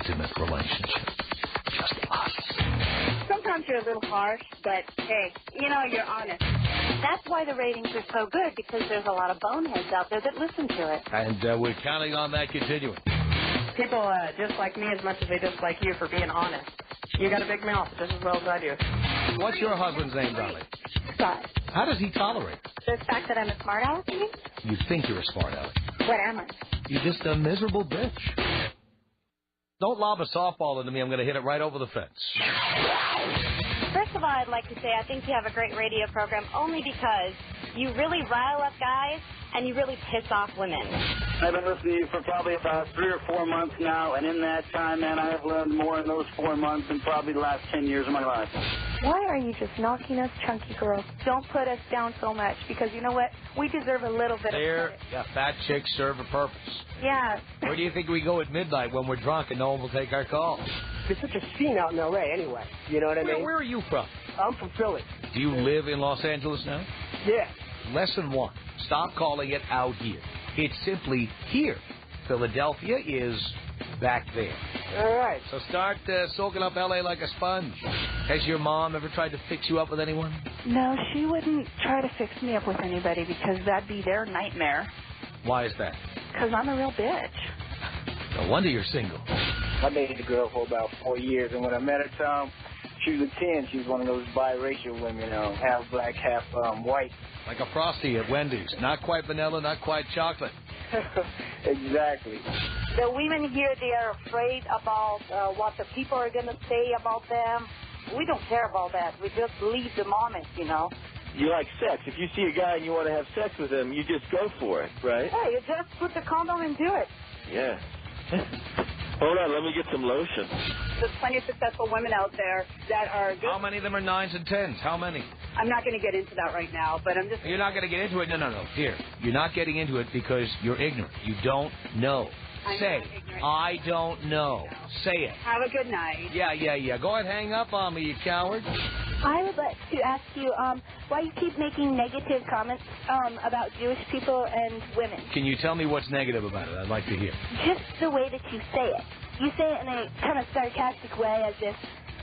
intimate relationship. Just us. Sometimes you're a little harsh, but, hey, you're honest. That's why the ratings are so good, because there's a lot of boneheads out there that listen to it. And we're counting on that continuing. People dislike me as much as they dislike you for being honest. You got a big mouth just as well as I do. What's your husband's name, darling? Scott. How does he tolerate it? The fact that I'm a smart aleck, you mean? You think you're a smart aleck. What am I? You're just a miserable bitch. Don't lob a softball into me. I'm going to hit it right over the fence. First of all, I'd like to say I think you have a great radio program only because you really rile up guys and you really piss off women. I've been listening to you for probably about 3 or 4 months now, and in that time, man, I have learned more in those 4 months than probably the last 10 years of my life. Why are you just knocking us chunky girls? Don't put us down so much, because you know what? We deserve a little bit of credit. Yeah, fat chicks serve a purpose. Yeah. Where do you think we go at midnight when we're drunk and no one will take our call? There's such a scene out in L.A. anyway. You know what I mean? Where are you from? I'm from Philly. Do you live in Los Angeles now? Yeah. Lesson 1. Stop calling it out here. It's simply here. Philadelphia is back there. All right. So start soaking up L.A. like a sponge. Has your mom ever tried to fix you up with anyone? No, she wouldn't try to fix me up with anybody because that'd be their nightmare. Why is that? Because I'm a real bitch. No wonder you're single. I dated a girl for about 4 years, and when I met her, Tom, she was a 10. She was one of those biracial women, half black, half white. Like a Frosty at Wendy's. Not quite vanilla, not quite chocolate. Exactly. The women here, they are afraid about what the people are going to say about them. We don't care about that. We just leave the moment, You like sex. If you see a guy and you want to have sex with him, you just go for it, right? Yeah, you just put the condom and do it. Yeah. Hold on, let me get some lotion. There's plenty of successful women out there that are good. How many of them are 9s and 10s? How many? I'm not going to get into that right now, but I'm just... You're not going to get into it? No. Here. You're not getting into it because you're ignorant. You don't know. Say, I don't know. Say it. Have a good night. Yeah. Go ahead, hang up on me, you coward. I would like to ask you why you keep making negative comments about Jewish people and women. Can you tell me what's negative about it? I'd like to hear. Just the way that you say it. You say it in a kind of sarcastic way as if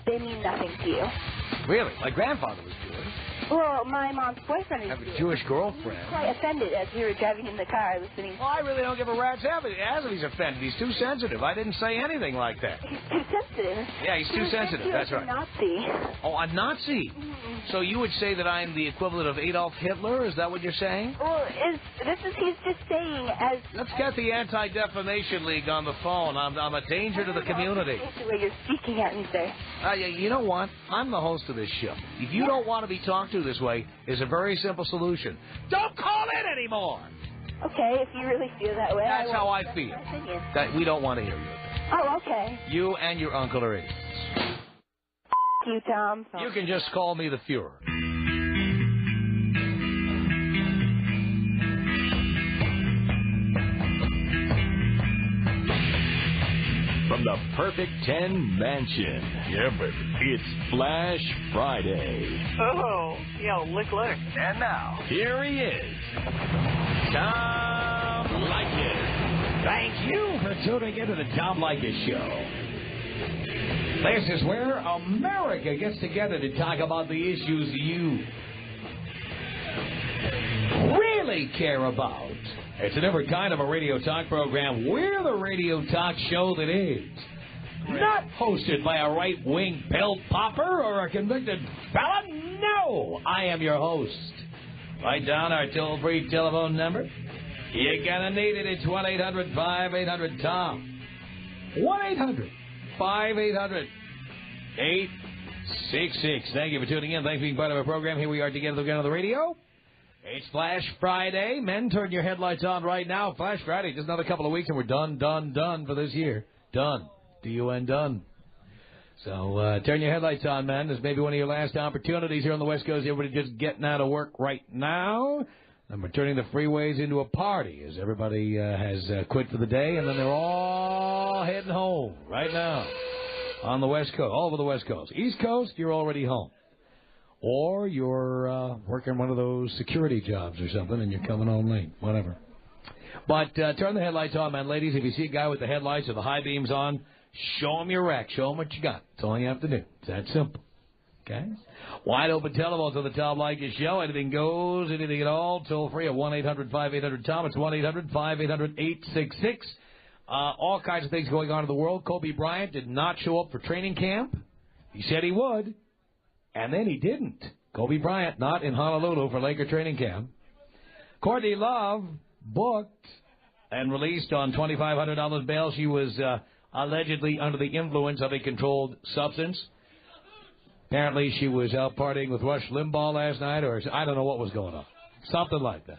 they mean nothing to you. Really? My grandfather was Jewish. Well, my mom's boyfriend is I have a Jewish girlfriend. He was quite offended as we were driving in the car listening. Well, I really don't give a rat's ass if he's offended. He's too sensitive. I didn't say anything like that. He's too sensitive. Yeah, he's too sensitive. That's right. A Nazi. Oh, a Nazi? Mm-hmm. So you would say that I'm the equivalent of Adolf Hitler? Is that what you're saying? Well, he's just saying as... Let's get the Anti-Defamation League on the phone. I'm a danger to the community. That's the way you're speaking at me, sir. You know what? I'm the host of this show. If you don't want to be talked to this way, there's a very simple solution. Don't call in anymore! Okay, if you really feel that way. That's how I feel. That we don't want to hear you. Oh, okay. You and your uncle are idiots. You, Tom. You can just call me the Fuhrer. From the Perfect 10 Mansion. Yeah, baby. It's Flash Friday. Oh, lick letter. And now, here he is, Tom Leykis. Thank you for tuning into the Tom Leykis Show. This is where America gets together to talk about the issues you really care about. It's a different kind of a radio talk program. We're the radio talk show that is not hosted by a right-wing pill popper or a convicted felon. No, I am your host. Write down our toll-free telephone number. You're gonna need it. It's 1-800-5800-TOM. 1-800-5800-866. Thank you for tuning in. Thanks for being part of our program. Here we are together again on the radio. It's Flash Friday. Men, turn your headlights on right now. Flash Friday, just another couple of weeks, and we're done for this year. Done. D-U-N, done. So turn your headlights on, man. This may be one of your last opportunities here on the West Coast. Everybody just getting out of work right now. And we're turning the freeways into a party as everybody has quit for the day, and then they're all heading home right now on the West Coast, all over the West Coast. East Coast, you're already home. Or you're working one of those security jobs or something, and you're coming home late. Whatever. But turn the headlights on, man. Ladies, if you see a guy with the headlights or the high beams on, Show them your rack. Show them what you got. That's all you have to do. It's that simple. Okay? Wide open telephones on the Tom Leykis Show. Anything goes, anything at all. Toll free at 1-800-5800-TOM. It's 1-800-5800-866. All kinds of things going on in the world. Kobe Bryant did not show up for training camp. He said he would, and then he didn't. Kobe Bryant not in Honolulu for Laker training camp. Courtney Love booked and released on $2,500 bail. She was allegedly under the influence of a controlled substance. Apparently she was out partying with Rush Limbaugh last night, or I don't know what was going on. Something like that.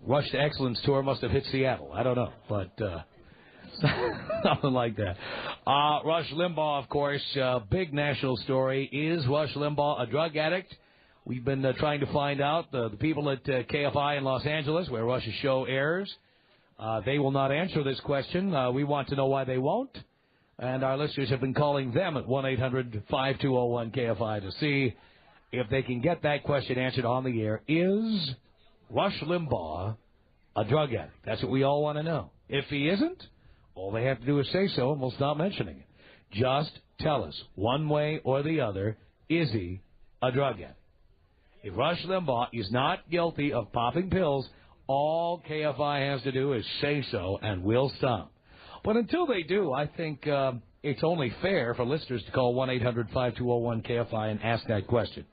Rush to Excellence tour must have hit Seattle. I don't know, but something like that. Rush Limbaugh, of course, big national story. Is Rush Limbaugh a drug addict? We've been trying to find out. The people at KFI in Los Angeles, where Rush's show airs, they will not answer this question. We want to know why they won't. And our listeners have been calling them at 1-800-5201-KFI to see if they can get that question answered on the air. Is Rush Limbaugh a drug addict? That's what we all want to know. If he isn't, all they have to do is say so, and we'll stop mentioning it. Just tell us, one way or the other, is he a drug addict? If Rush Limbaugh is not guilty of popping pills, all KFI has to do is say so, and we'll stop. But until they do, I think it's only fair for listeners to call 1-800-5201-KFI and ask that question.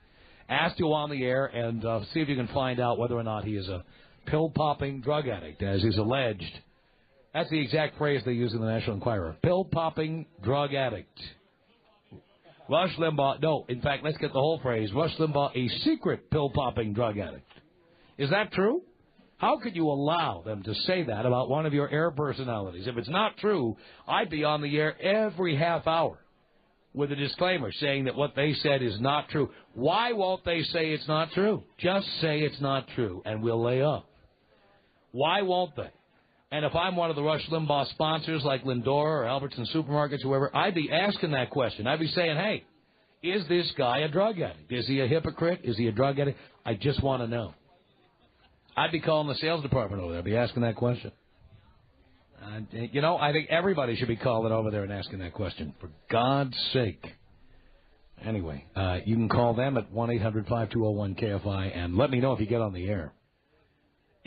Ask you on the air and see if you can find out whether or not he is a pill-popping drug addict, as is alleged. That's the exact phrase they use in the National Enquirer. Pill-popping drug addict. Rush Limbaugh, no, in fact, let's get the whole phrase. Rush Limbaugh, a secret pill-popping drug addict. Is that true? How could you allow them to say that about one of your air personalities? If it's not true, I'd be on the air every half hour with a disclaimer saying that what they said is not true. Why won't they say it's not true? Just say it's not true, and we'll lay up. Why won't they? And if I'm one of the Rush Limbaugh sponsors like Lindor or Albertson Supermarkets, whoever, I'd be asking that question. I'd be saying, hey, is this guy a drug addict? Is he a hypocrite? Is he a drug addict? I just want to know. I'd be calling the sales department over there. I'd be asking that question. I think everybody should be calling over there and asking that question, for God's sake. Anyway, you can call them at 1-800-5201-KFI and let me know if you get on the air.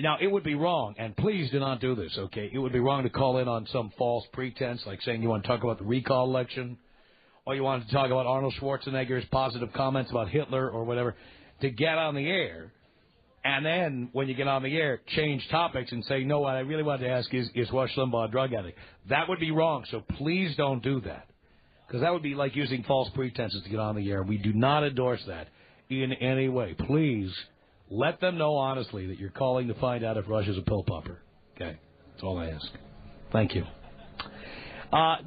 Now, it would be wrong, and please do not do this, okay? It would be wrong to call in on some false pretense, like saying you want to talk about the recall election, or you want to talk about Arnold Schwarzenegger's positive comments about Hitler or whatever, to get on the air. And then, when you get on the air, change topics and say, no, what I really wanted to ask is Rush Limbaugh a drug addict? That would be wrong, so please don't do that. Because that would be like using false pretenses to get on the air. We do not endorse that in any way. Please let them know honestly that you're calling to find out if Rush is a pill popper. Okay? That's all I ask. Thank you.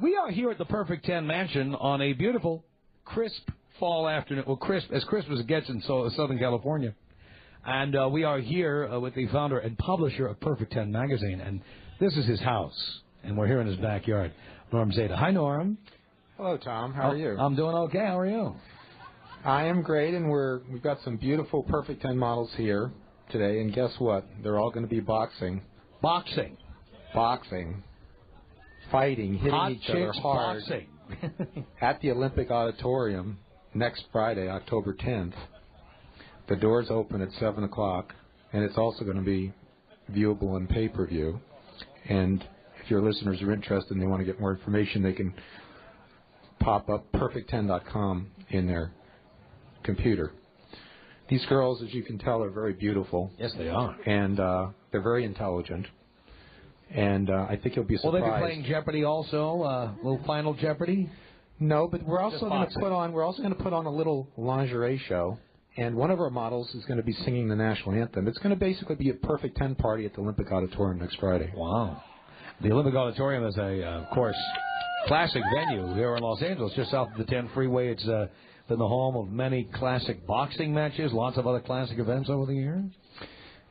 We are here at the Perfect 10 Mansion on a beautiful, crisp fall afternoon. Well, as crisp as it gets in Southern California. And we are here with the founder and publisher of Perfect 10 magazine, and this is his house, and we're here in his backyard. Norm Zeta. Hi, Norm. Hello, Tom. How are you? I'm doing okay. How are you? I am great, and we've got some beautiful Perfect 10 models here today, and guess what? They're all going to be boxing. Boxing. Boxing. Fighting, hitting Hot each other hard. Boxing. At the Olympic Auditorium next Friday, October 10th. The doors open at 7 o'clock, and it's also going to be viewable on pay-per-view. And if your listeners are interested and they want to get more information, they can pop up perfect10.com in their computer. These girls, as you can tell, are very beautiful. Yes, they are. And they're very intelligent. And I think you'll be surprised. Will they be playing Jeopardy also? A little Final Jeopardy? No, but we're also going to put on a little lingerie show. And one of our models is going to be singing the national anthem. It's going to basically be a Perfect 10 party at the Olympic Auditorium next Friday. Wow. The Olympic Auditorium is of course, classic venue here in Los Angeles, just south of the 10 freeway. It's been the home of many classic boxing matches, lots of other classic events over the years.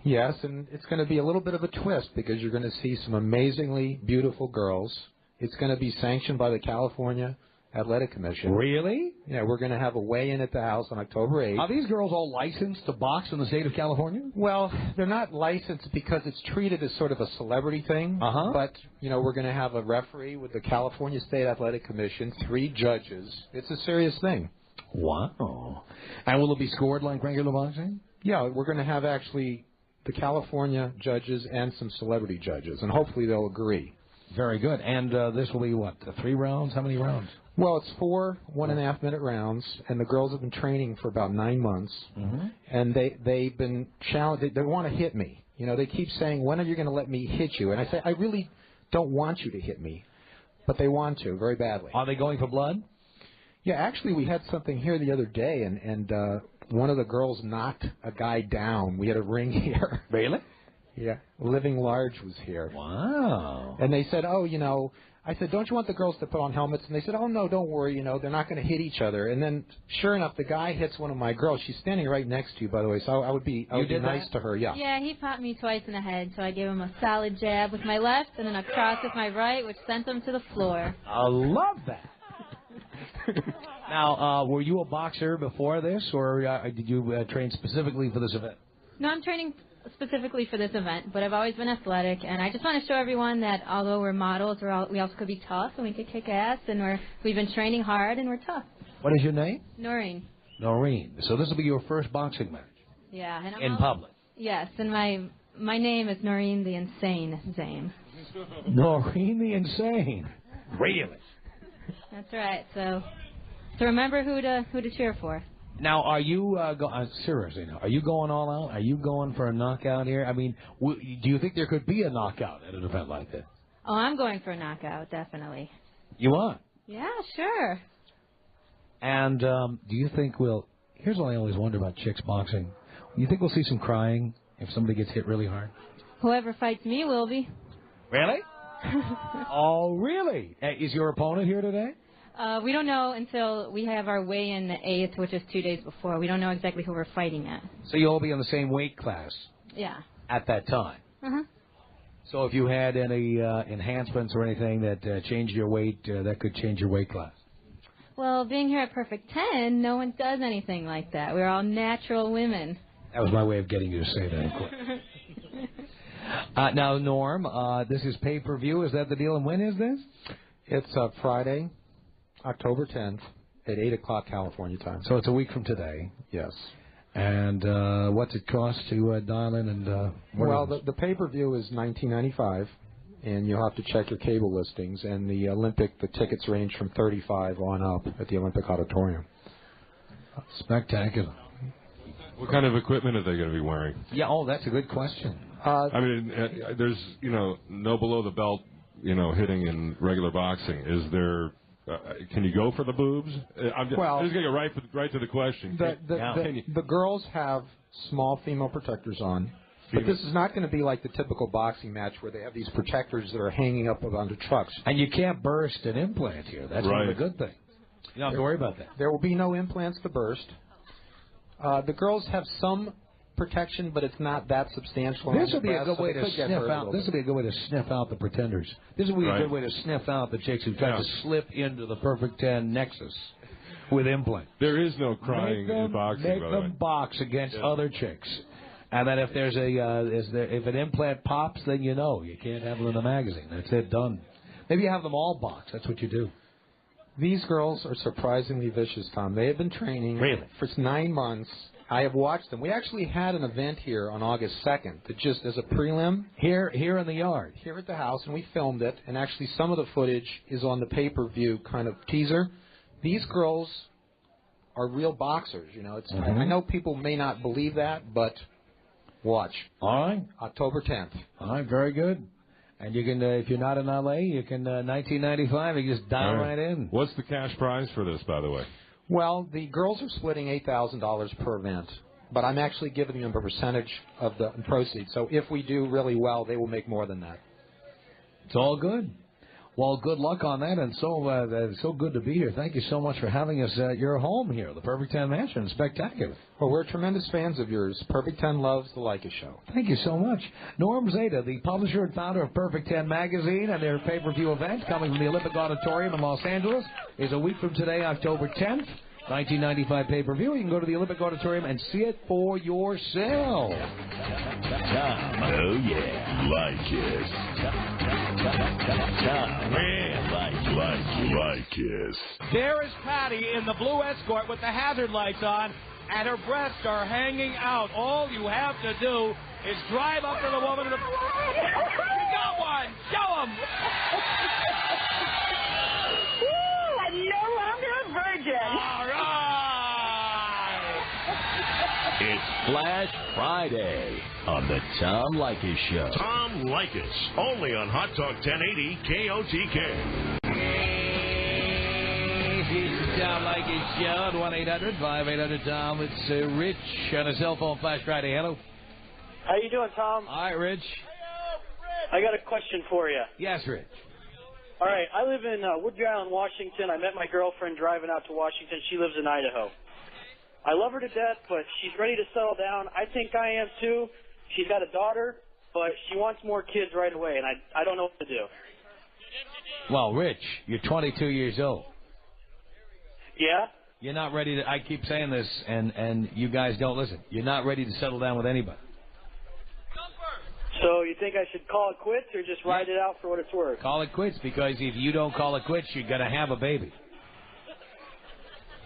Yes, and it's going to be a little bit of a twist because you're going to see some amazingly beautiful girls. It's going to be sanctioned by the California Athletic Commission. Really? Yeah, we're going to have a weigh-in at the house on October 8th. Are these girls all licensed to box in the state of California? Well, they're not licensed because it's treated as sort of a celebrity thing. Uh-huh. But, we're going to have a referee with the California State Athletic Commission, 3 judges. It's a serious thing. Wow. And will it be scored like regular boxing? Yeah, we're going to have actually the California judges and some celebrity judges, and hopefully they'll agree. Very good. And this will be, 3 rounds? How many rounds? Well, it's 4 1.5-minute rounds, and the girls have been training for about 9 months, and they've been challenged. They want to hit me. They keep saying, when are you going to let me hit you? And I say, I really don't want you to hit me, but they want to very badly. Are they going for blood? Yeah, actually, we had something here the other day, and one of the girls knocked a guy down. We had a ring here. Really? Yeah. Living Large was here. Wow. And they said, I said, don't you want the girls to put on helmets? And they said, oh, no, don't worry, they're not going to hit each other. And then, sure enough, the guy hits one of my girls. She's standing right next to you, by the way, so I would be nice to her, yeah. Yeah, he popped me twice in the head, so I gave him a solid jab with my left and then a cross with my right, which sent him to the floor. I love that. Now, were you a boxer before this, or did you train specifically for this event? No, I'm training specifically for this event, but I've always been athletic, and I just want to show everyone that although we're models, we also could be tough, and we could kick ass, and we've been training hard, and we're tough. What is your name? Noreen. Noreen. So this will be your first boxing match? Yeah. And in public? Yes, and my name is Noreen the Insane Zane. Noreen the Insane. Really? That's right. So remember who to cheer for. Now, are you seriously now? Are you going all out? Are you going for a knockout here? I mean, do you think there could be a knockout at an event like this? Oh, I'm going for a knockout, definitely. You are? Yeah, sure. And do you think here's what I always wonder about chicks boxing. Do you think we'll see some crying if somebody gets hit really hard? Whoever fights me will be. Really? Oh, really? Is your opponent here today? We don't know until we have our weigh-in the 8th, which is 2 days before. We don't know exactly who we're fighting at. So you'll all be in the same weight class? Yeah. At that time? Uh-huh. So if you had any enhancements or anything that changed your weight, that could change your weight class? Well, being here at Perfect 10, no one does anything like that. We're all natural women. That was my way of getting you to say that. Now, Norm, this is pay-per-view. Is that the deal? And when is this? It's Friday, October 10th at 8 o'clock California time. So it's a week from today. Yes. And what's it cost to dial in? And well, the pay-per-view is $19.95, and you'll have to check your cable listings. And the tickets range from $35 on up at the Olympic Auditorium. Spectacular. What kind of equipment are they going to be wearing? Yeah, that's a good question. I mean, there's, no below the belt, hitting in regular boxing. Is there, can you go for the boobs? I'm just going to go right to the question. The girls have small female protectors on, but this is not going to be like the typical boxing match where they have these protectors that are hanging up onto trucks. And you can't burst an implant here. That's one of the good things. You don't have to worry about that. There will be no implants to burst. The girls have some protection, but it's not that substantial. This would be a good way to sniff out. This would be a good way to sniff out the pretenders. This would be a good way to sniff out the chicks who try to slip into the Perfect 10 nexus with implants. There is no crying in boxing. Make them box against other chicks, and then if there's if an implant pops, then you can't have them in the magazine. That's it, done. Maybe you have them all box. That's what you do. These girls are surprisingly vicious, Tom. They have been training for 9 months. I have watched them. We actually had an event here on August 2nd that just as a prelim. Here in the yard. Here at the house, and we filmed it. And actually some of the footage is on the pay-per-view kind of teaser. These girls are real boxers, I know people may not believe that, but watch. All right. October 10th. All right, very good. And you can, if you're not in L.A., you can, $19.95, you just dial right in. What's the cash prize for this, by the way? Well, the girls are splitting $8,000 per event, but I'm actually giving them a percentage of the proceeds. So if we do really well, they will make more than that. It's all good. Well, good luck on that, and so good to be here. Thank you so much for having us at your home here, the Perfect 10 Mansion. Spectacular. Well, we're tremendous fans of yours. Perfect 10 loves the Leykis show. Thank you so much. Norm Zeta, the publisher and founder of Perfect 10 Magazine, and their pay-per-view event coming from the Olympic Auditorium in Los Angeles is a week from today, October 10th. 1995 pay-per-view. You can go to the Olympic Auditorium and see it for yourself. Oh, yeah. Leykis. Leykis. There is Patty in the blue Escort with the hazard lights on, and her breasts are hanging out. All you have to do is drive up to the woman. You got one. Show them. I'm no longer a virgin. All right. It's Flash Friday on the Tom Leykis Show. Tom Leykis, only on Hot Talk 1080 KOTK. It's the Tom Leykis Show at 1-800-5800-TOM. It's Rich on a cell phone. Flash Friday. Hello. How you doing, Tom? All right, Rich. I got a question for you. Yes, Rich. All right, I live in Woodbury Island, Washington. I met my girlfriend driving out to Washington. She lives in Idaho. I love her to death, but she's ready to settle down. I think I am, too. She's got a daughter, but she wants more kids right away, and I don't know what to do. Well, Rich, you're 22 years old. Yeah? You're not ready to... I keep saying this, and you guys don't listen. You're not ready to settle down with anybody. So you think I should call it quits or just ride it out for what it's worth? Call it quits, because if you don't call it quits, you're going to have a baby.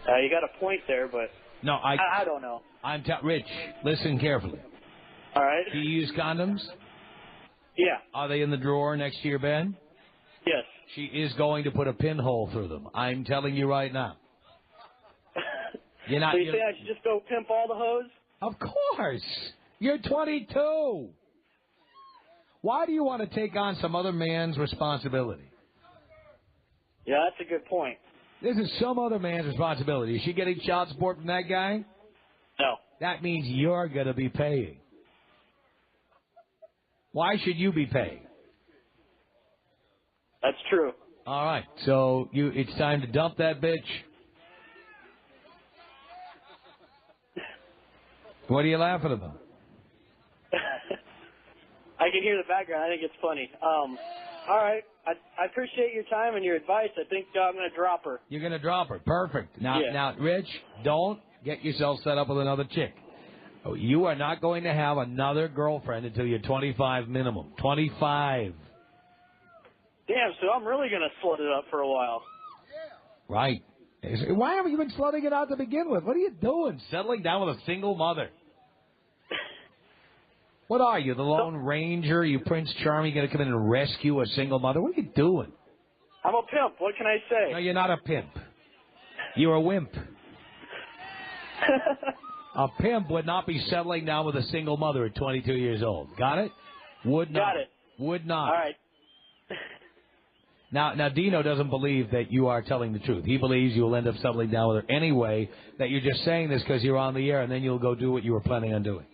You got a point there, but... No, I don't know. Rich, listen carefully. All right. Do you use condoms? Yeah. Are they in the drawer next to your bed? Yes. She is going to put a pinhole through them. I'm telling you right now. You're not. So you say I should just go pimp all the hoes? Of course. You're 22. Why do you want to take on some other man's responsibility? Yeah, that's a good point. This is some other man's responsibility. Is she getting child support from that guy? No. That means you're going to be paying. Why should you be paying? That's true. All right. So it's time to dump that bitch. What are you laughing about? I can hear the background. I think it's funny. All right. I appreciate your time and your advice. I think I'm going to drop her. You're going to drop her. Perfect. Now, Rich, don't get yourself set up with another chick. You are not going to have another girlfriend until you're 25 minimum. 25. Damn, so I'm really going to slut it up for a while. Right. Why haven't you been slutting it out to begin with? What are you doing? Settling down with a single mother? What are you, the Lone Ranger? You Prince Charming going to come in and rescue a single mother? What are you doing? I'm a pimp. What can I say? No, you're not a pimp. You're a wimp. A pimp would not be settling down with a single mother at 22 years old. Got it? Would not. Got it. Would not. All right. Now, Dino doesn't believe that you are telling the truth. He believes you will end up settling down with her anyway, that you're just saying this because you're on the air, and then you'll go do what you were planning on doing.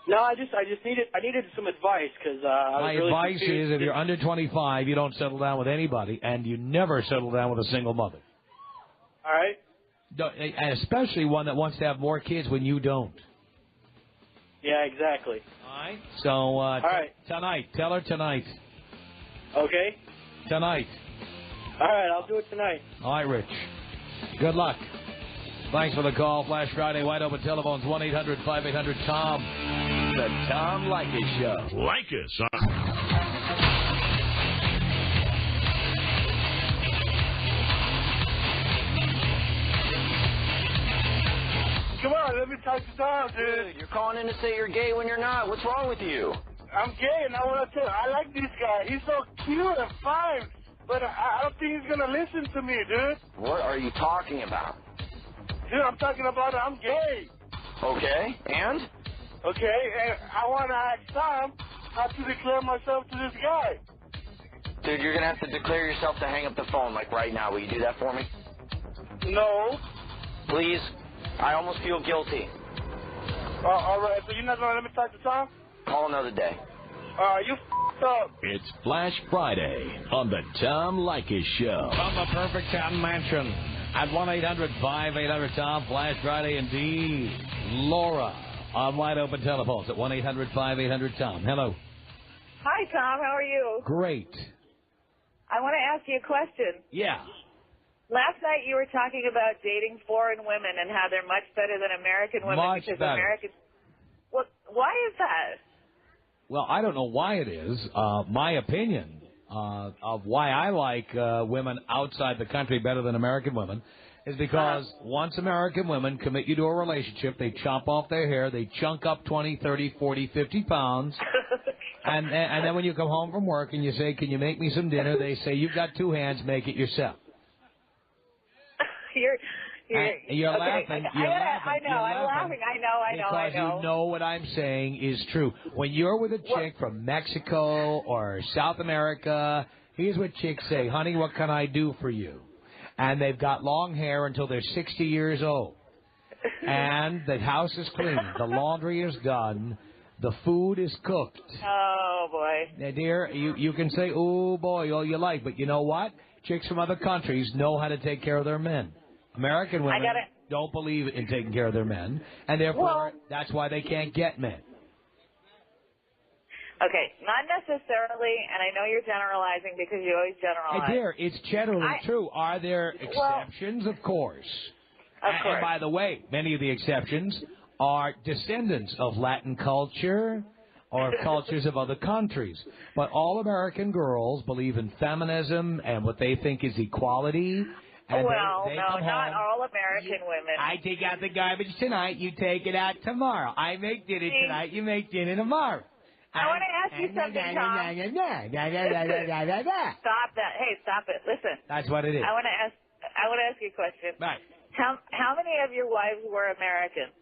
No, I needed some advice because my really advice confused. is if you're under 25, you don't settle down with anybody, and you never settle down with a single mother. All right. And especially one that wants to have more kids when you don't. Yeah, exactly. All right. So all right. Tonight, tell her tonight. Okay. Tonight. All right, I'll do it tonight. All right, Rich. Good luck. Thanks for the call. Flash Friday, wide open telephones, 1-800-5800-TOM. The Tom Leykis Show. Leykis. Come on, let me talk to Tom, dude. You're calling in to say you're gay when you're not. What's wrong with you? I'm gay, and I want to tell you, I like this guy. He's so cute and fine, but I don't think he's going to listen to me, dude. What are you talking about? Dude, I'm talking about I'm gay. Okay, and? Okay, and I want to ask Tom how to declare myself to this guy. Dude, you're going to have to declare yourself to hang up the phone, like right now. Will you do that for me? No. Please? I almost feel guilty. All right, so you're not going to let me talk to Tom? Call another day. You f***ed up. It's Flash Friday on the Tom Leykis Show. From the Perfect Town Mansion at 1-800-5800-TOM. Flash Friday indeed. Laura on wide open telephones at 1-800-5800-TOM. Hello. Hi, Tom. How are you? Great. I want to ask you a question. Yeah. Last night you were talking about dating foreign women and how they're much better than American women Much because better. Americans. Well, why is that? Well, I don't know why it is. My opinion of why I like women outside the country better than American women is because once American women commit you to a relationship, they chop off their hair, they chunk up 20, 30, 40, 50 pounds, and then when you come home from work and you say, can you make me some dinner, they say, you've got two hands, make it yourself. You're laughing. I know. I'm laughing. I know. Because you know what I'm saying is true. When you're with a chick from Mexico or South America, here's what chicks say, honey, what can I do for you? And they've got long hair until they're 60 years old. And the house is clean. The laundry is done. The food is cooked. Oh, boy. Now, dear, you can say, oh, boy, all you like. But you know what? Chicks from other countries know how to take care of their men. American women don't believe in taking care of their men, and therefore that's why they can't get men. Okay, not necessarily, and I know you're generalizing because you always generalize. Hey, dear, it's generally true. Are there exceptions? Of course. And by the way, many of the exceptions are descendants of Latin culture or cultures of other countries. But all American girls believe in feminism and what they think is equality. And they no, not all American women. I take out the garbage tonight, you take it out tomorrow. I make dinner tonight, you make dinner tomorrow. I want to ask you something, Tom. Stop that. Hey, stop it. Listen. That's what it is. I want to ask you a question. Right. How many of your wives were American?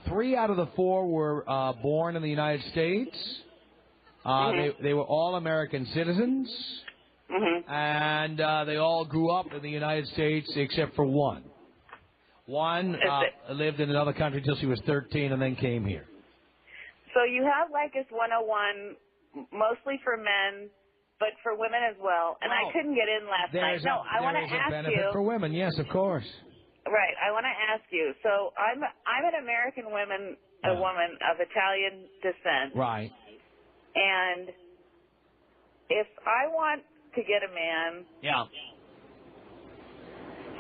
3 out of the 4 were born in the United States. They were all American citizens. And they all grew up in the United States except for one. One lived in another country until she was 13 and then came here. So you have Leykis 101 mostly for men, but for women as well. And I couldn't get in last night. No, I want to ask you. There is a benefit for women, yes, of course. Right. I want to ask you. So I'm an American woman, a woman of Italian descent. Right. And if I want to get a man, do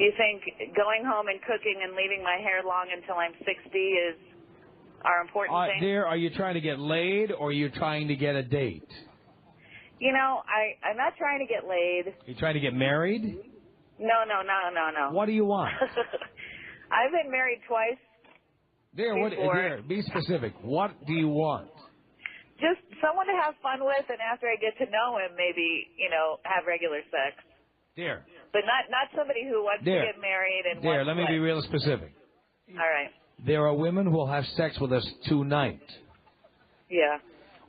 you think going home and cooking and leaving my hair long until I'm 60 are important things? Dear, are you trying to get laid or are you trying to get a date? You know, I'm not trying to get laid. You trying to get married? No. What do you want? I've been married twice. Dear, be specific. What do you want? Just someone to have fun with, and after I get to know him, maybe, have regular sex. Dear. But not somebody who wants to get married and Dear, let me be real specific. All right. There are women who will have sex with us tonight. Yeah.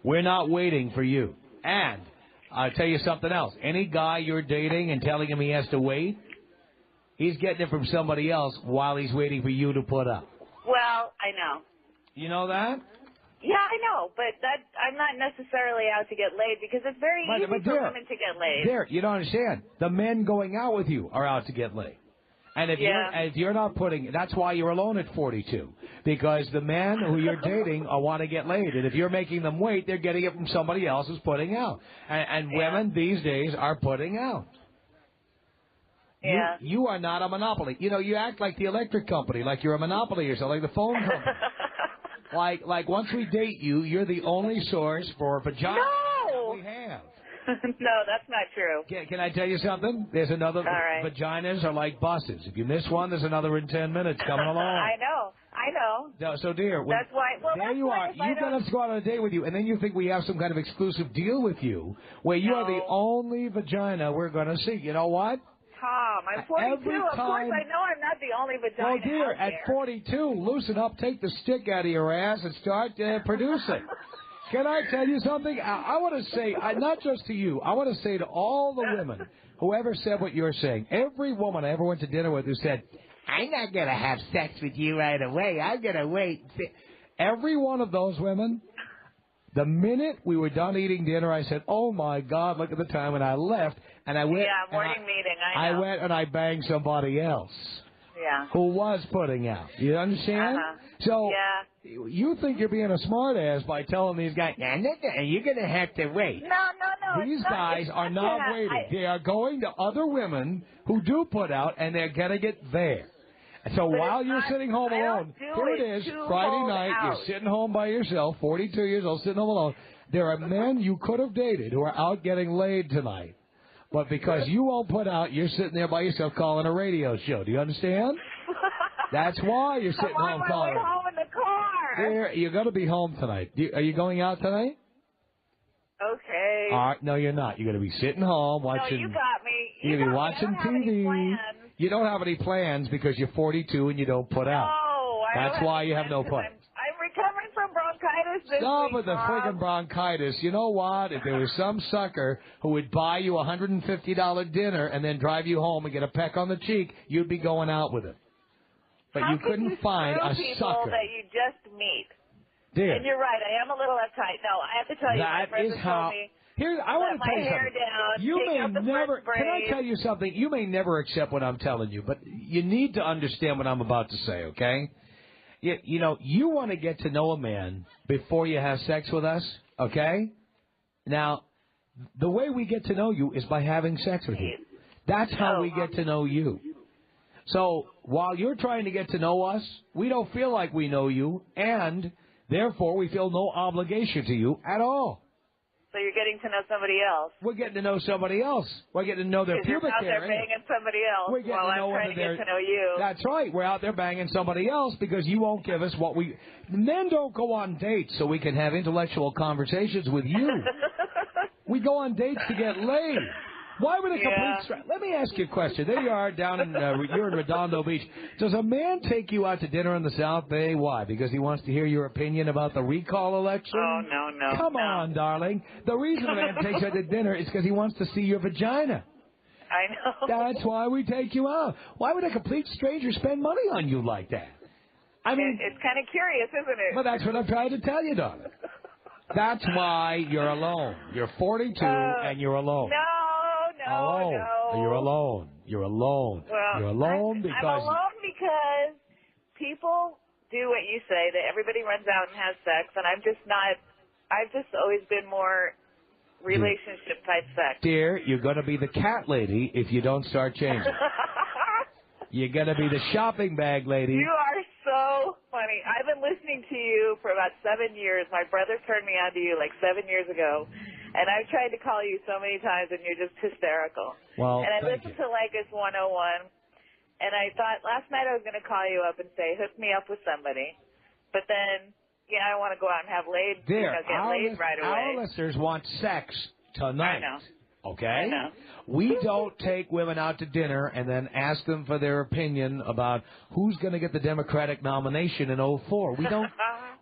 We're not waiting for you. And I'll tell you something else. Any guy you're dating and telling him he has to wait, he's getting it from somebody else while he's waiting for you to put up. Well, I know. You know that? Yeah, I know, but I'm not necessarily out to get laid because it's very easy for women to get laid. Dear, you don't understand. The men going out with you are out to get laid. And if you're not putting, that's why you're alone at 42, because the men who you're dating want to get laid, and if you're making them wait, they're getting it from somebody else who's putting out. And women these days are putting out. Yeah. You are not a monopoly. You act like the electric company, like you're a monopoly or something, like the phone company. Like once we date you, you're the only source for vagina that we have. No, that's not true. Can I tell you something? There's another. Vaginas are like buses. If you miss one, there's another in 10 minutes coming along. I know. No, so, dear, that's why. Well, there you are. You got us to go out on a date with you, and then you think we have some kind of exclusive deal with you, where you are the only vagina we're going to see. You know what? Tom, I'm 42. Of course, I know I'm not the only vagina. Oh, dear, out there. at 42, loosen up, take the stick out of your ass, and start producing. Can I tell you something? I want to say, not just to you, I want to say to all the women who ever said what you're saying, every woman I ever went to dinner with who said, I'm not going to have sex with you right away, I'm going to wait. Every one of those women The minute we were done eating dinner, I said, "Oh my God, look at the time!" And I left, and I went. Yeah, morning meeting. I know. I went and I banged somebody else. Yeah. Who was putting out? You understand? So you think you're being a smartass by telling these guys, "You're going to have to wait." No. These guys are not waiting. They are going to other women who do put out, and they're going to get there. So while you're sitting home alone, here it is, Friday night, you're sitting home by yourself, 42 years old, sitting home alone. There are men you could have dated who are out getting laid tonight. But because you won't put out, you're sitting there by yourself calling a radio show. Do you understand? That's why you're sitting home calling. I'm on my way home in the car. You're going to be home tonight. Are you going out tonight? Okay. All right, no, you're not. You're going to be sitting home watching. No, you got me. You're going to be watching TV. You don't have any plans because you're 42 and you don't put out. No, That's why you have no plans. I'm recovering from bronchitis this Stop week, with the friggin' bronchitis. You know what? If there was some sucker who would buy you a $150 dinner and then drive you home and get a peck on the cheek, you'd be going out with him. But you couldn't find a sucker. That you just meet. Dear. And you're right. I am a little uptight. No, I have to tell you, my friends have told me. Here, I want to tell you something. Down, you may never. Can I tell you something? You may never accept what I'm telling you, but you need to understand what I'm about to say. Okay? You know, you want to get to know a man before you have sex with us. Okay? Now, the way we get to know you is by having sex with you. That's how we get to know you. So while you're trying to get to know us, we don't feel like we know you, and therefore we feel no obligation to you at all. So you're getting to know somebody else. We're getting to know somebody else. We're getting to know their pubic You're out hair. there banging somebody else We're getting while to know I'm trying to get to know you. That's right. We're out there banging somebody else because you won't give us what we... Men don't go on dates so we can have intellectual conversations with you. We go on dates to get laid. Why would a complete... Let me ask you a question. There you are down in... you're in Redondo Beach. Does a man take you out to dinner in the South Bay? Why? Because he wants to hear your opinion about the recall election? Oh, no. Come on, darling. The reason a man takes you out to dinner is because he wants to see your vagina. I know. That's why we take you out. Why would a complete stranger spend money on you like that? I mean... It's kind of curious, isn't it? Well, that's what I'm trying to tell you, darling. That's why you're alone. You're 42 and you're alone. No. You're alone. You're alone. Well, you're alone I'm alone because people do what you say, that everybody runs out and has sex, and I'm just not. I've just always been more relationship type sex. Dear, you're going to be the cat lady if you don't start changing. You're going to be the shopping bag lady. You are so funny. I've been listening to you for about 7 years. My brother turned me on to you like 7 years ago. And I've tried to call you so many times, and you're just hysterical. Well, and I listened to Leykis 101, and I thought last night I was going to call you up and say, hook me up with somebody. But then, I want to go out and have laid, Dear, get laid right away. Our listeners want sex tonight. I know. Okay? I know. We don't take women out to dinner and then ask them for their opinion about who's going to get the Democratic nomination in 2004.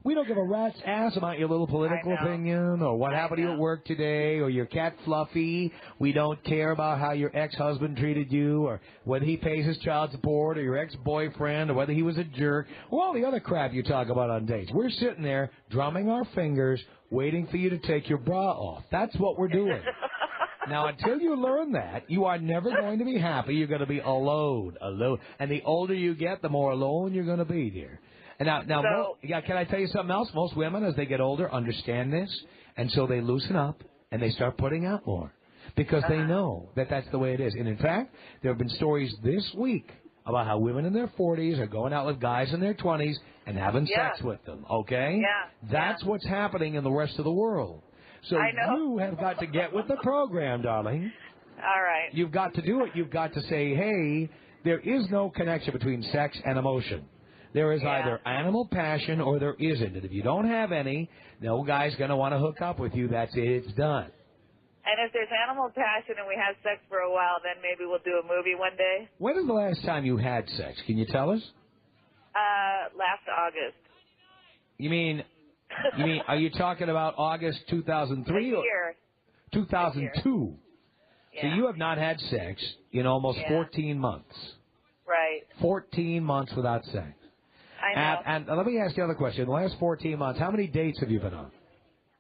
We don't give a rat's ass about your little political opinion or what happened to you at work today or your cat Fluffy. We don't care about how your ex-husband treated you or whether he pays his child support or your ex-boyfriend or whether he was a jerk or all the other crap you talk about on dates. We're sitting there drumming our fingers waiting for you to take your bra off. That's what we're doing. Now, until you learn that, you are never going to be happy. You're going to be alone. And the older you get, the more alone you're going to be, dear. And now, can I tell you something else? Most women, as they get older, understand this, and so they loosen up and they start putting out more because they know that that's the way it is. And in fact, there have been stories this week about how women in their 40s are going out with guys in their 20s and having sex with them. Okay? Yeah. That's what's happening in the rest of the world. So you have got to get with the program, darling. All right. You've got to do it. You've got to say, hey, there is no connection between sex and emotion. There is either animal passion or there isn't. And if you don't have any, no guy's going to want to hook up with you. That's it. It's done. And if there's animal passion and we have sex for a while, then maybe we'll do a movie one day. When is the last time you had sex? Can you tell us? Last August. You mean, are you talking about August 2003 or 2002? Yeah. So you have not had sex in almost 14 months. Right. 14 months without sex. I know. And let me ask you another question. In the last 14 months, how many dates have you been on?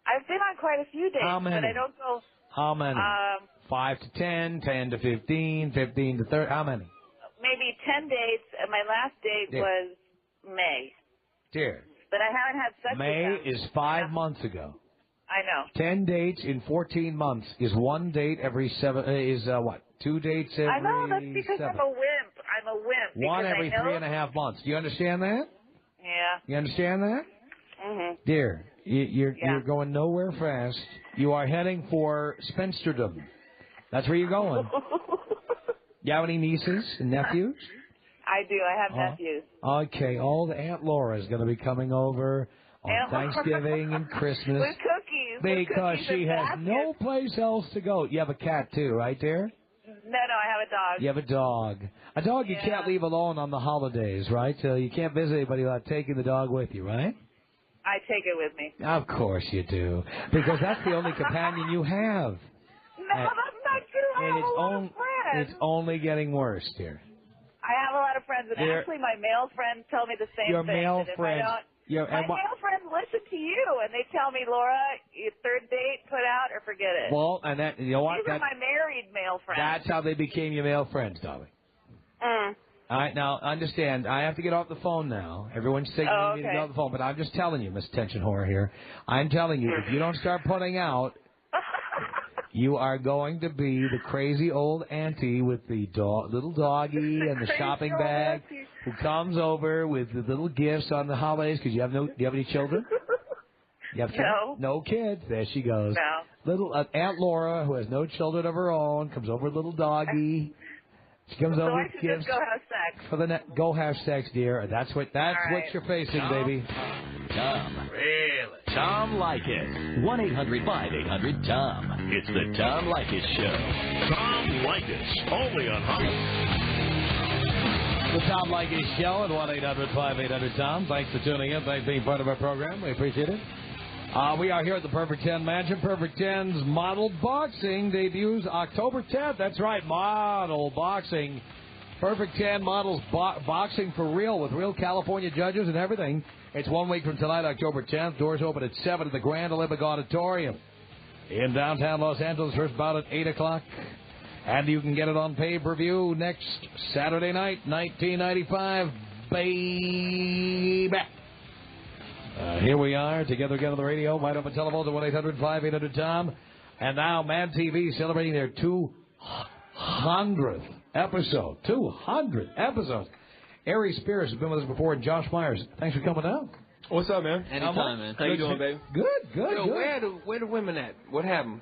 I've quite a few dates, How many? but I don't go. How many? 5 to 10, 10 to 15, 15 to 30. How many? Maybe 10 dates, and my last date Yeah. was May. Dear. But I haven't had sex May with them. is 5 months ago. I know. 10 dates in 14 months is 1 date every 7. Is what? 2 dates every. I know, that's because 7. I'm a wimp. I'm a wimp. 1 because every I know, 3.5 months. Do you understand that? Yeah. You understand that? Mhm. Dear, you're going nowhere fast. You are heading for spinsterdom. That's where you're going. You have any nieces and nephews? I do. I have nephews. Okay, old Aunt Laura is going to be coming over on Aunt Laura. Thanksgiving and Christmas. With cookies. with Because cookies she and has baskets. no place else to go. You have a cat too, right there? No, I have a dog. You have a dog. A dog you can't leave alone on the holidays, right? So you can't visit anybody without taking the dog with you, right? I take it with me. Of course you do. Because that's the only companion you have. No, that's not true. I And have a lot of friends. it's only getting worse, dear. I have a lot of friends, and There- actually my male friends tell me the same Your thing. male that if I friends. don't- And my male friends listen to you, and they tell me, Laura, your third date, put out or forget it. Well, and that, you know what? These are my married male friends. That's how they became your male friends, darling. Mm. All right, now, understand, I have to get off the phone now. Everyone's signaling me to okay. get off the phone, but I'm just telling you, Miss Tension Whore here, I'm telling you, if you don't start putting out, you are going to be the crazy old auntie with the little doggy and the shopping bag who comes over with the little gifts on the holidays because do you have any children? You have kids? No kids. There she goes. No. Little Aunt Laura, who has no children of her own, comes over with a little doggy. She comes So over I with should gifts just go have sex. for the go have sex, dear. That's what All right. you're facing, baby. Tom. Really? Tom Leykis. 1-800-5800-TOM. It's the Tom Leykis Show. Tom Leykis. Only on Hot. The Tom Leykis Show at 1-800-5800-TOM. Thanks for tuning in. Thanks for being part of our program. We appreciate it. We are here at the Perfect 10 Mansion. Perfect 10's Model Boxing debuts October 10th. That's right, Model Boxing. Perfect 10 Models Boxing for real with real California judges and everything. It's 1 week from tonight, October 10th. Doors open at 7 at the Grand Olympic Auditorium in downtown Los Angeles. First bout at 8 o'clock. And you can get it on pay-per-view next Saturday night, 1995, baby. Here we are, together again on the radio. Wide open telephones at 1-800-5800-TOM. And now Mad TV celebrating their 200th episode. 200 episodes. Ari Spears has been with us before, and Josh Myers. Thanks for coming out. What's up, man? Anytime, man. How you doing, baby? Good. Yo, where the women at? What happened?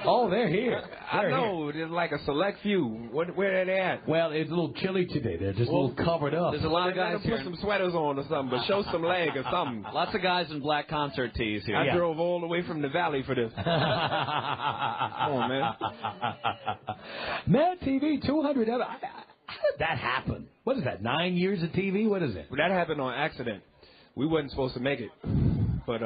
Oh, they're here. I know. There's like a select few. Where are they at? Well, it's a little chilly today. They're just a little covered up. There's a lot of guys Put here. some sweaters on or something, but show some leg or something. Lots of guys in black concert tees here. I drove all the way from the valley for this. Come on, man. Mad TV 200. How did that happen? What is that, 9 years of TV? What is it? That happened on accident. We wasn't supposed to make it. But,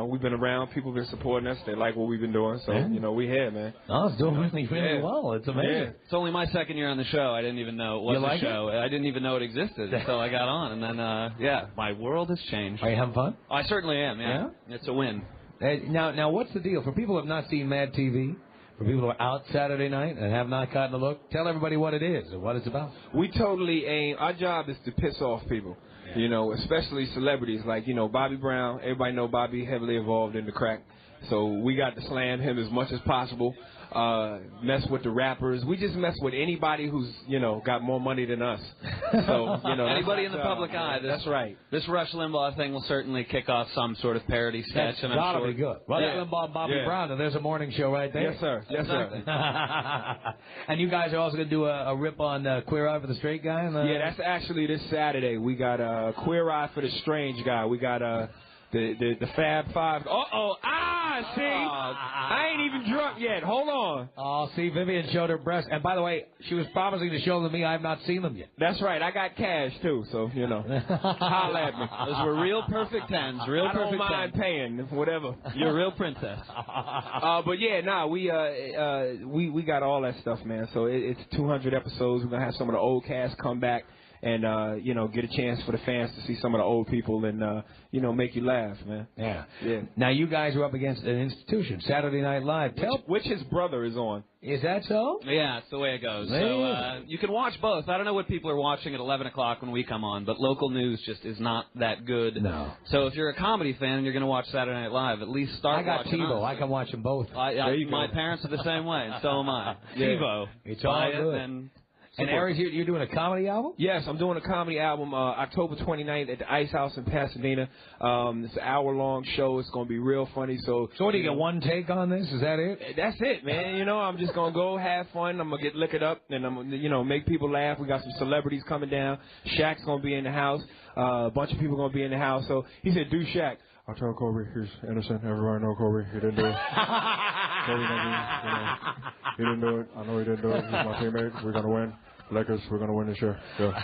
we've been around. People have been supporting us. They like what we've been doing. So, we here, man. Oh, it's doing really well. It's amazing. Yeah. It's only my second year on the show. I didn't even know it was You like a show. I didn't even know it existed until I got on. And then, my world has changed. Are you having fun? I certainly am, yeah. It's a win. Now, what's the deal? For people who have not seen Mad TV, for people who are out Saturday night and have not gotten a look, tell everybody what it is and what it's about. We totally aim. Our job is to piss off people. Especially celebrities like, Bobby Brown. Everybody know Bobby heavily involved in the crack. So we got to slam him as much as possible, mess with the rappers. We just mess with anybody who's, got more money than us. So, anybody in the public eye. That's right. This Rush Limbaugh thing will certainly kick off some sort of parody sketch. That's and gotta I'm sure be good. Rush Limbaugh and Bobby Brown, and there's a morning show right there. Yes, sir. Yes, sir. And you guys are also going to do a rip on Queer Eye for the Straight Guy? Yeah, that's actually this Saturday. We got Queer Eye for the Strange Guy. We got the Fab Five. See? I ain't even drunk yet. Hold on. Oh, see, Vivian showed her breasts. And by the way, she was promising to show them to me. I have not seen them yet. That's right. I got cash, too, so, holla at me. Those were real perfect tens. I don't mind paying, whatever. You're a real princess. But yeah, we got all that stuff, man. So it's 200 episodes. We're going to have some of the old cast come back. and you know, get a chance for the fans to see some of the old people and you know, make you laugh, man. Yeah. Yeah. Now you guys are up against an institution, Saturday Night Live. Which his brother is on. Is that so? Yeah, it's the way it goes. Man. So you can watch both. I don't know what people are watching at 11 o'clock when we come on, but local news just is not that good. No. So if you're a comedy fan and you're going to watch Saturday Night Live, at least start I got watching TiVo. us. I can watch them both. My parents are the same way, and so am I. Yeah. TiVo. It's Buy all it good. and And Aries, you're doing a comedy album? Yes, I'm doing a comedy album October 29th at the Ice House in Pasadena. It's an hour-long show. It's going to be real funny. So what do you get, one take on this? Is that it? That's it, man. You know, I'm just going to go have fun. I'm going to get liquored up, and I'm you know, make people laugh. We got some celebrities coming down. Shaq's going to be in the house. A bunch of people going to be in the house. So he said, do Shaq. I'll tell Kobe, here's Anderson. Everybody know Kobe. He didn't do it. Kobe, he didn't do it. I know he didn't do it. He's my teammate. We're going to win. Lakers, we're going to win this year. Yeah.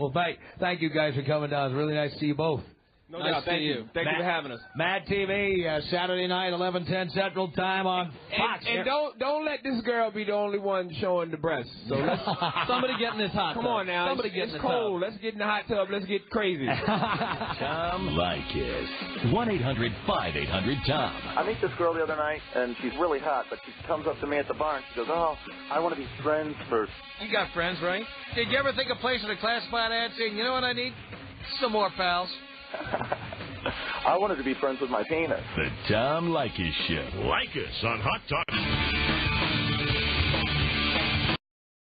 Well, thank you guys for coming down. It's really nice to see you both. No doubt. Thank you. Thank you for having us. Mad TV, Saturday night, 11:10 Central Time on Fox. And don't let this girl be the only one showing the breasts. So let's somebody get in this hot tub. Come on now. Somebody get in it's this cold. tub. Let's get in the hot tub. Let's get crazy. Tom Leykis. 1-800-5800-TOM. I meet this girl the other night, and she's really hot, but she comes up to me at the bar and she goes, "Oh, I want to be friends first." You got friends, right? Did you ever think of placing a classified ad saying, you know what I need? Some more pals. I wanted to be friends with my penis. The Tom Leykis Show. Like us on Hot Talk.